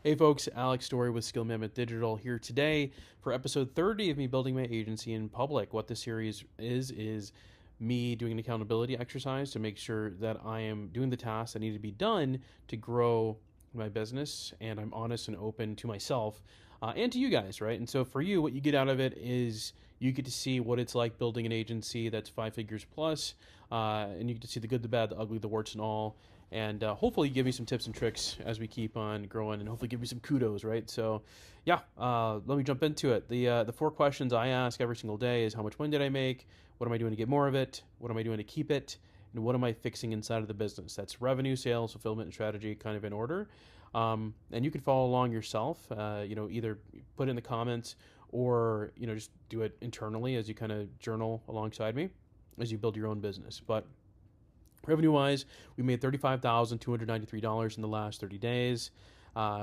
Hey folks, Alex Story with Skill Mammoth Digital here today for episode 30 of me building my agency in public. What this series is me doing an accountability exercise to make sure that I am doing the tasks that need to be done to grow my business, and I'm honest and open to myself and to you guys, right? And so for you, what you get out of it is you get to see what it's like building an agency that's 5 figures plus, and you get to see the good, the bad, the ugly, the warts, and all, and hopefully give me some tips and tricks as we keep on growing, and hopefully give me some kudos, right? So yeah, let me jump into it. The 4 questions I ask every single day is: how much money did I make? What am I doing to get more of it? What am I doing to keep it? And what am I fixing inside of the business? That's revenue, sales, fulfillment, and strategy, kind of in order. And you can follow along yourself. Either put it in the comments or just do it internally as you kind of journal alongside me as you build your own business. But revenue wise, we made $35,293 in the last 30 days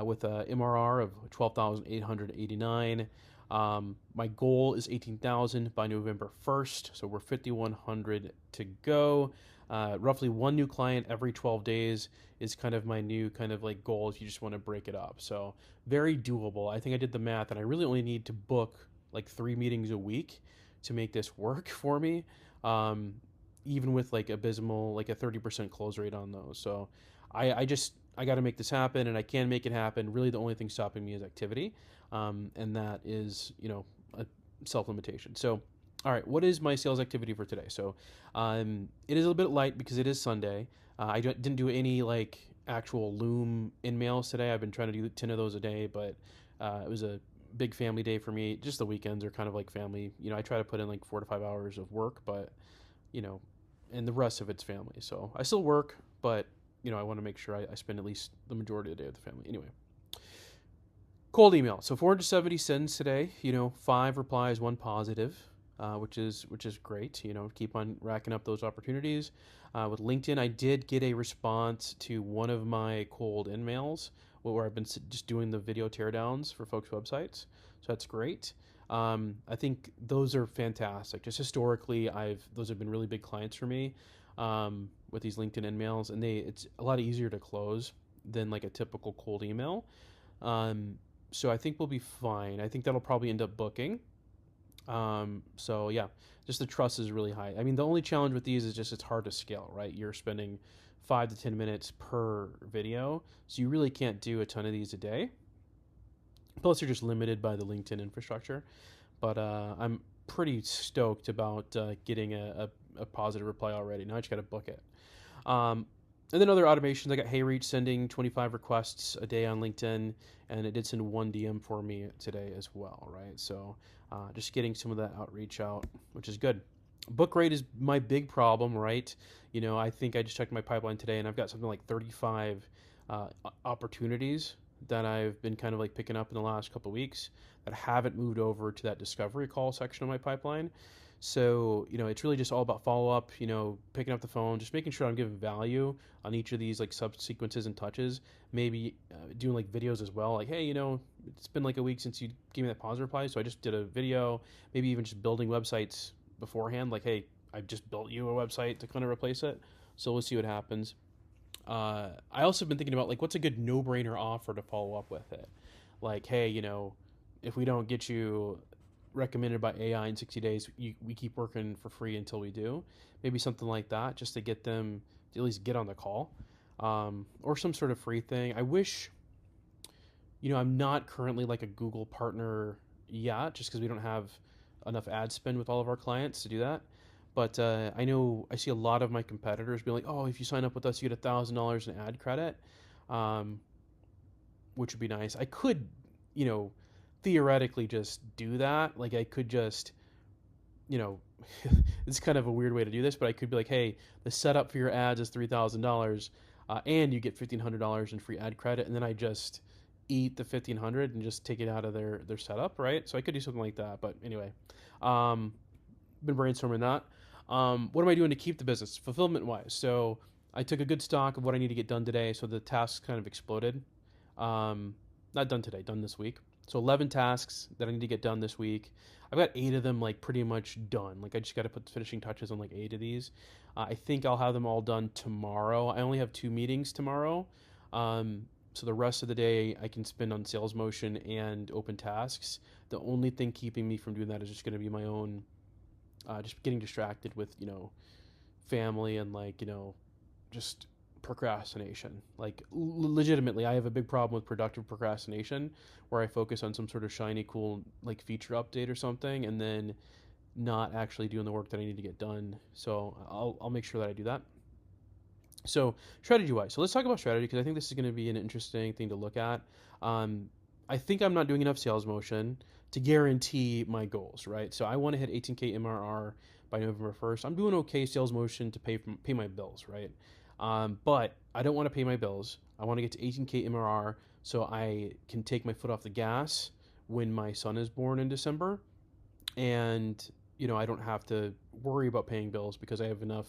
with a MRR of 12,889. My goal is 18,000 by November 1st, so we're 5,100 to go. Roughly one new client every 12 days is kind of my new kind of like goal if you just want to break it up. So very doable. I think I did the math, and I really only need to book like 3 meetings a week to make this work for me. Um, Even with like abysmal, like a 30% close rate on those. So I got to make this happen, and I can make it happen. Really, the only thing stopping me is activity, and that is a self limitation. So, all right, what is my sales activity for today? So, it is a little bit light because it is Sunday. Didn't do any like actual Loom in mails today. I've been trying to do 10 of those a day, but it was a big family day for me. Just the weekends are kind of like family. I try to put in like 4 to 5 hours of work, but you know, and the rest of it's family. So I still work, but I want to make sure I spend at least the majority of the day with the family. Anyway, cold email. So 470 sends today. 5 replies, 1 positive, which is great. Keep on racking up those opportunities. With LinkedIn, I did get a response to one of my cold in-mails where I've been just doing the video teardowns for folks' websites. So that's great. I think those are fantastic. Just historically, those have been really big clients for me with these LinkedIn in-mails, and it's a lot easier to close than like a typical cold email. So I think we'll be fine. I think that'll probably end up booking. So yeah, just the trust is really high. I mean, the only challenge with these is just it's hard to scale, right? You're spending 5 to 10 minutes per video, so you really can't do a ton of these a day. Plus, you're just limited by the LinkedIn infrastructure. But I'm pretty stoked about getting a positive reply already. Now I just got to book it. And then other automations, I got HeyReach sending 25 requests a day on LinkedIn, and it did send one DM for me today as well, right? So just getting some of that outreach out, which is good. Book rate is my big problem, right? I think I just checked my pipeline today, and I've got something like 35 opportunities that I've been kind of like picking up in the last couple of weeks that haven't moved over to that discovery call section of my pipeline. So, it's really just all about follow up, picking up the phone, just making sure I'm giving value on each of these like subsequences and touches. Maybe doing like videos as well. Like, hey, it's been like a week since you gave me that positive reply. So I just did a video, maybe even just building websites beforehand. Like, hey, I just built you a website to kind of replace it. So let's see what happens. I also been thinking about like what's a good no-brainer offer to follow up with it. Like, hey, if we don't get you recommended by AI in 60 days, we keep working for free until we do. Maybe something like that, just to get them to at least get on the call, or some sort of free thing. I wish, I'm not currently like a Google partner yet, just because we don't have enough ad spend with all of our clients to do that. But I know I see a lot of my competitors be like, "Oh, if you sign up with us, you get $1,000 in ad credit," um, which would be nice. I could, you know, theoretically just do that. Like I could just, you know, it's kind of a weird way to do this, but I could be like, "Hey, the setup for your ads is $3,000, and you get $1,500 in free ad credit," and then I just eat the 1,500 and just take it out of their setup, right? So I could do something like that. But anyway, um, been brainstorming that. What am I doing to keep the business fulfillment wise? So I took a good stock of what I need to get done today. So the tasks kind of exploded. Not done today, done this week. So 11 tasks that I need to get done this week. I've got 8 of them like pretty much done. Like I just got to put the finishing touches on like 8 of these. I think I'll have them all done tomorrow. I only have 2 meetings tomorrow. So the rest of the day I can spend on sales motion and open tasks. The only thing keeping me from doing that is just going to be my own, just getting distracted with, family and like, just procrastination. Like legitimately, I have a big problem with productive procrastination where I focus on some sort of shiny, cool like feature update or something, and then not actually doing the work that I need to get done. So I'll make sure that I do that. So strategy wise, so let's talk about strategy because I think this is going to be an interesting thing to look at. Um, I think I'm not doing enough sales motion to guarantee my goals, right? So I want to hit 18K MRR by November 1st. I'm doing okay sales motion to pay my bills, right? But I don't want to pay my bills. I want to get to 18K MRR so I can take my foot off the gas when my son is born in December, and I don't have to worry about paying bills because I have enough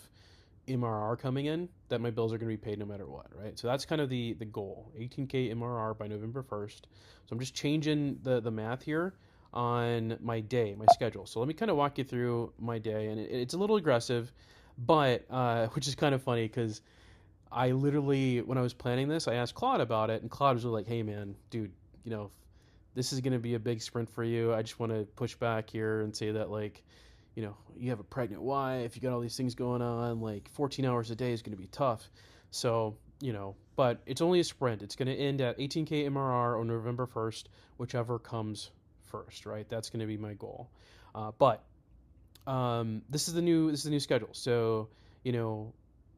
MRR coming in that my bills are going to be paid no matter what, right? So that's kind of the goal, 18K MRR by November 1st. So I'm just changing the math here on my day, my schedule. So let me kind of walk you through my day, and it's a little aggressive, but which is kind of funny because I literally, when I was planning this, I asked Claude about it, and Claude was like, "Hey man, dude, this is going to be a big sprint for you. I just want to push back here and say that like, you have a pregnant wife, you got all these things going on, like 14 hours a day is going to be tough." So, but it's only a sprint. It's going to end at 18K MRR on November 1st, whichever comes first, right? That's going to be my goal. But this is the new schedule. So,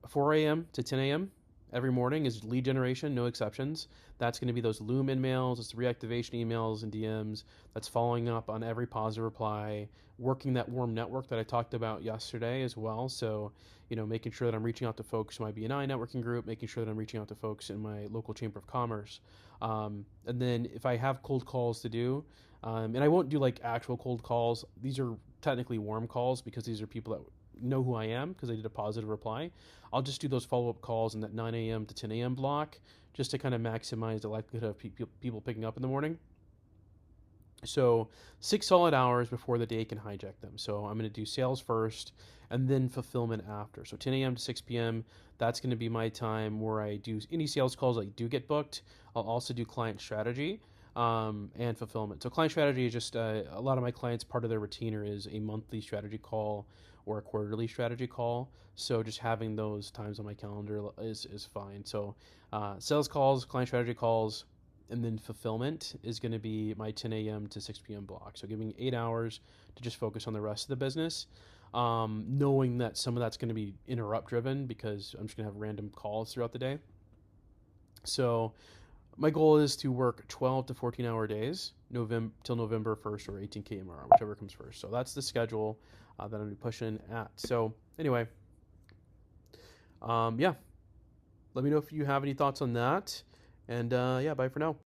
4 a.m. to 10 a.m. every morning is lead generation, no exceptions. That's going to be those Loom emails, it's the reactivation emails and DMs. That's following up on every positive reply, working that warm network that I talked about yesterday as well. So, making sure that I'm reaching out to folks in my BNI networking group, making sure that I'm reaching out to folks in my local chamber of commerce. And then if I have cold calls to do, and I won't do like actual cold calls, these are technically warm calls because these are people that know who I am because I did a positive reply. I'll just do those follow-up calls in that 9 a.m. to 10 a.m. block just to kind of maximize the likelihood of people picking up in the morning. So 6 solid hours before the day can hijack them. So I'm going to do sales first and then fulfillment after. So 10 a.m. to 6 p.m., that's going to be my time where I do any sales calls that do get booked. I'll also do client strategy and fulfillment. So client strategy is just a lot of my clients, part of their retainer is a monthly strategy call or a quarterly strategy call. So just having those times on my calendar is fine. So sales calls, client strategy calls, and then fulfillment is going to be my 10 a.m. to 6 p.m. block. So giving 8 hours to just focus on the rest of the business, knowing that some of that's going to be interrupt driven because I'm just going to have random calls throughout the day. So my goal is to work 12 to 14 hour days till November 1st or 18K MRR, whichever comes first. So that's the schedule that I'm going to be pushing at. So anyway, yeah, let me know if you have any thoughts on that. And yeah, bye for now.